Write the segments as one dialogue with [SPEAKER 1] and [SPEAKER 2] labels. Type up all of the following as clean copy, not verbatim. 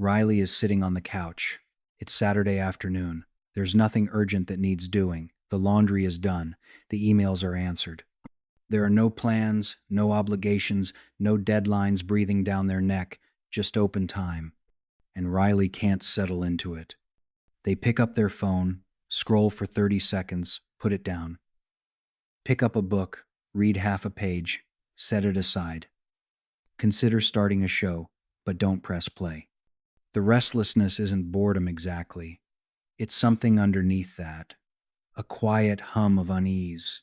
[SPEAKER 1] Riley is sitting on the couch. It's Saturday afternoon. There's nothing urgent that needs doing. The laundry is done. The emails are answered. There are no plans, no obligations, no deadlines breathing down their neck, just open time. And Riley can't settle into it. They pick up their phone, scroll for 30 seconds, put it down. Pick up a book, read half a page, set it aside. Consider starting a show, but don't press play. The restlessness isn't boredom exactly. It's something underneath that. A quiet hum of unease.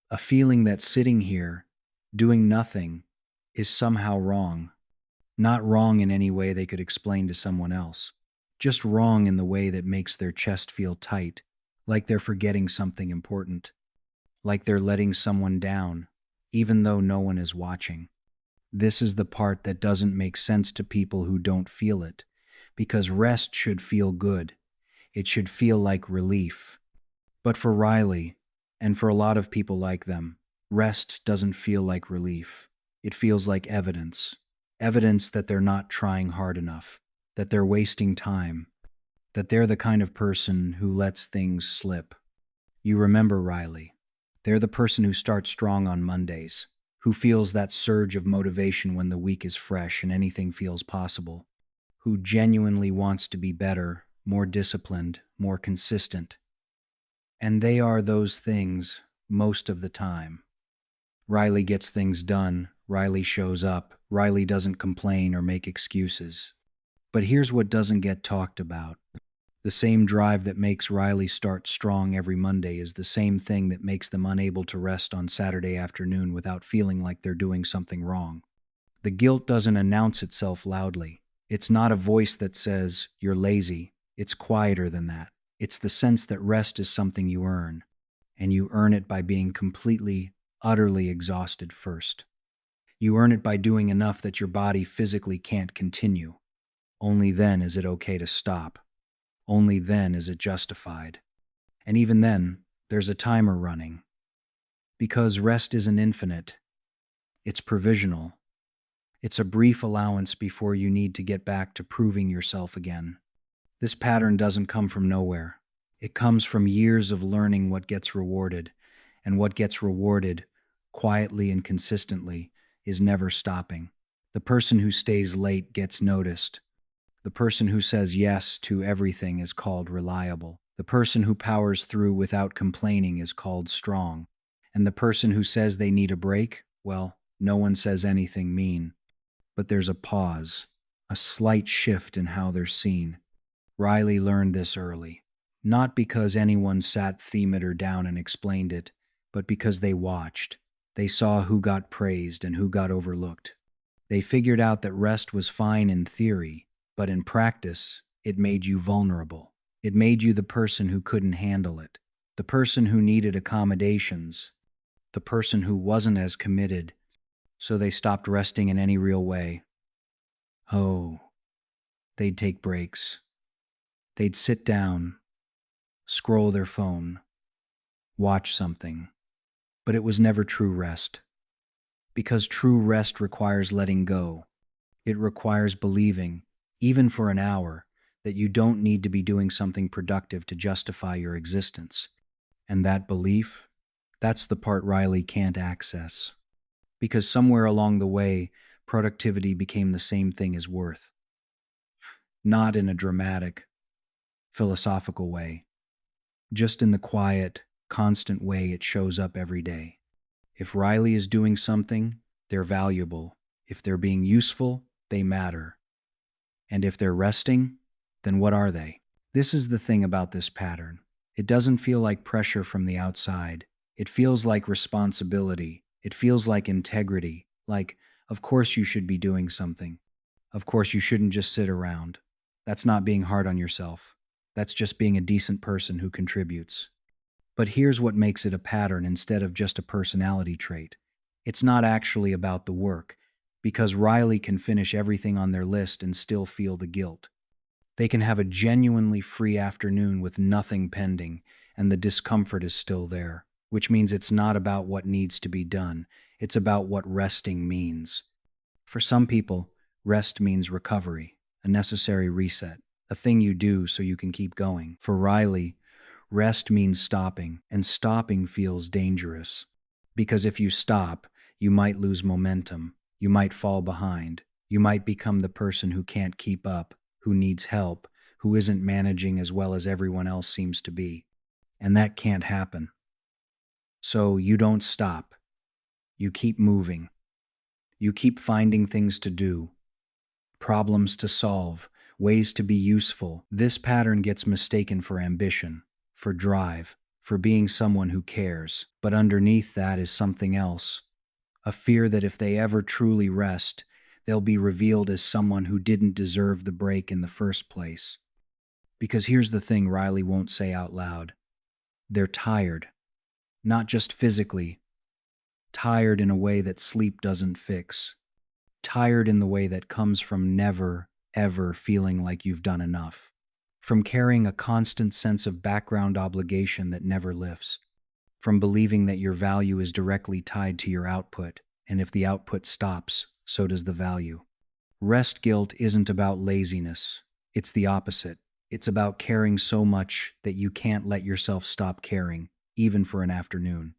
[SPEAKER 1] A feeling that sitting here, doing nothing, is somehow wrong. Not wrong in any way they could explain to someone else. Just wrong in the way that makes their chest feel tight, like they're forgetting something important. Like they're letting someone down, even though no one is watching. This is the part that doesn't make sense to people who don't feel it, because rest should feel good. It should feel like relief. But for Riley, and for a lot of people like them, rest doesn't feel like relief. It feels like evidence. Evidence that they're not trying hard enough, that they're wasting time, that they're the kind of person who lets things slip. You remember Riley. They're the person who starts strong on Mondays, who feels that surge of motivation when the week is fresh and anything feels possible, who genuinely wants to be better, more disciplined, more consistent. And they are those things most of the time. Riley gets things done, Riley shows up, Riley doesn't complain or make excuses. But here's what doesn't get talked about. The same drive that makes Riley start strong every Monday is the same thing that makes them unable to rest on Saturday afternoon without feeling like they're doing something wrong. The guilt doesn't announce itself loudly. It's not a voice that says, "You're lazy." It's quieter than that. It's the sense that rest is something you earn, and you earn it by being completely, utterly exhausted first. You earn it by doing enough that your body physically can't continue. Only then is it okay to stop. Only then is it justified. And even then, there's a timer running. Because rest isn't infinite. It's provisional. It's a brief allowance before you need to get back to proving yourself again. This pattern doesn't come from nowhere. It comes from years of learning what gets rewarded, and what gets rewarded, quietly and consistently, is never stopping. The person who stays late gets noticed. The person who says yes to everything is called reliable. The person who powers through without complaining is called strong. And the person who says they need a break, well, no one says anything mean. But there's a pause, a slight shift in how they're seen. Riley learned this early. Not because anyone sat themeter down and explained it, but because they watched. They saw who got praised and who got overlooked. They figured out that rest was fine in theory, but in practice, it made you vulnerable. It made you the person who couldn't handle it, the person who needed accommodations, the person who wasn't as committed, so they stopped resting in any real way. Oh, they'd take breaks. They'd sit down, scroll their phone, watch something. But it was never true rest. Because true rest requires letting go. It requires believing, even for an hour, that you don't need to be doing something productive to justify your existence. And that belief, that's the part Riley can't access. Because somewhere along the way, productivity became the same thing as worth. Not in a dramatic, philosophical way. Just in the quiet, constant way it shows up every day. If Riley is doing something, they're valuable. If they're being useful, they matter. And if they're resting, then what are they? This is the thing about this pattern. It doesn't feel like pressure from the outside. It feels like responsibility. It feels like integrity. Like, of course you should be doing something. Of course you shouldn't just sit around. That's not being hard on yourself. That's just being a decent person who contributes. But here's what makes it a pattern instead of just a personality trait. It's not actually about the work, because Riley can finish everything on their list and still feel the guilt. They can have a genuinely free afternoon with nothing pending, and the discomfort is still there, which means it's not about what needs to be done. It's about what resting means. For some people, rest means recovery, a necessary reset, a thing you do so you can keep going. For Riley, rest means stopping, and stopping feels dangerous. Because if you stop, you might lose momentum, you might fall behind, you might become the person who can't keep up, who needs help, who isn't managing as well as everyone else seems to be. And that can't happen. So you don't stop. You keep moving. You keep finding things to do, problems to solve, ways to be useful. This pattern gets mistaken for ambition, for drive, for being someone who cares. But underneath that is something else, a fear that if they ever truly rest, they'll be revealed as someone who didn't deserve the break in the first place. Because here's the thing Riley won't say out loud. They're tired. Not just physically, tired in a way that sleep doesn't fix. Tired in the way that comes from never, ever feeling like you've done enough. From carrying a constant sense of background obligation that never lifts. From believing that your value is directly tied to your output, and if the output stops, so does the value. Rest guilt isn't about laziness. It's the opposite. It's about caring so much that you can't let yourself stop caring, even for an afternoon.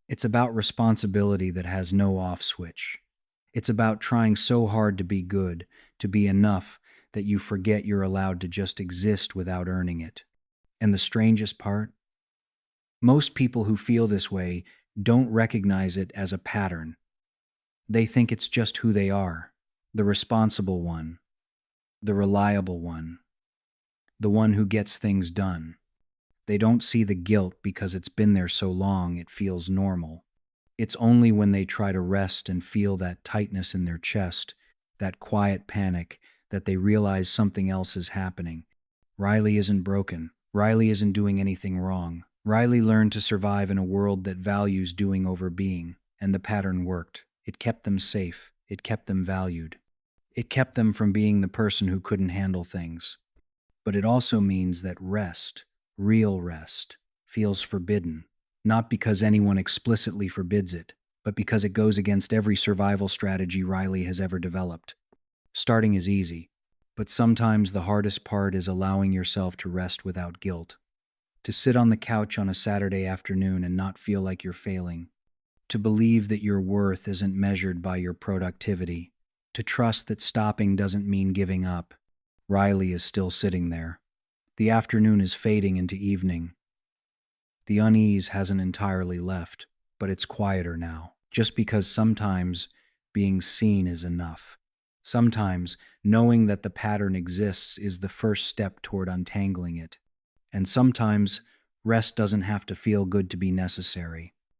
[SPEAKER 1] It's about responsibility that has no off switch. It's about trying so hard to be good, to be enough, that you forget you're allowed to just exist without earning it. And the strangest part? Most people who feel this way don't recognize it as a pattern. They think it's just who they are, the responsible one, the reliable one, the one who gets things done. They don't see the guilt because it's been there so long it feels normal. It's only when they try to rest and feel that tightness in their chest, that quiet panic, that they realize something else is happening. Riley isn't broken. Riley isn't doing anything wrong. Riley learned to survive in a world that values doing over being, and the pattern worked. It kept them safe. It kept them valued. It kept them from being the person who couldn't handle things. But it also means that rest, real rest, feels forbidden. Not because anyone explicitly forbids it, but because it goes against every survival strategy Riley has ever developed. Starting is easy, but sometimes the hardest part is allowing yourself to rest without guilt. To sit on the couch on a Saturday afternoon and not feel like you're failing. To believe that your worth isn't measured by your productivity. To trust that stopping doesn't mean giving up. Riley is still sitting there. The afternoon is fading into evening. The unease hasn't entirely left, but it's quieter now, just because sometimes being seen is enough. Sometimes knowing that the pattern exists is the first step toward untangling it. And sometimes rest doesn't have to feel good to be necessary.